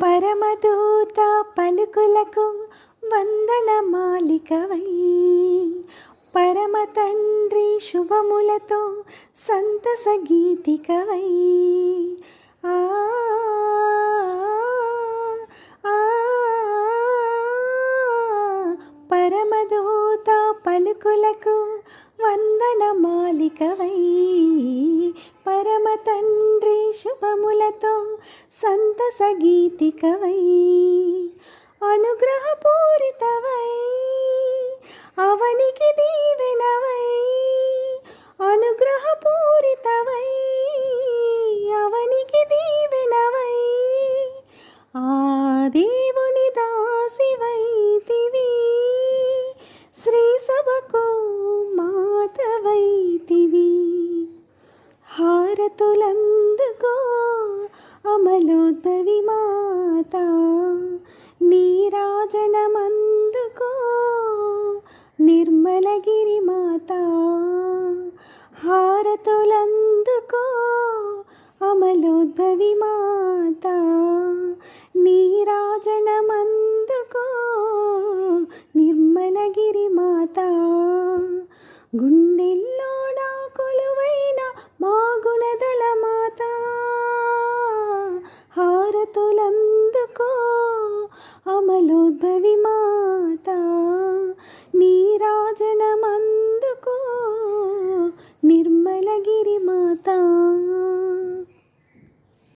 పరమదూత పలుకులకు వందనమాలికవై, పరమ తండ్రి శుభములతో సంతస గీతికవై, ఆ ఆ పరమదూత పలుకులకు వందనమాలికవై, పరమ తండ్రి శుభములతో సంతస గీతికవై.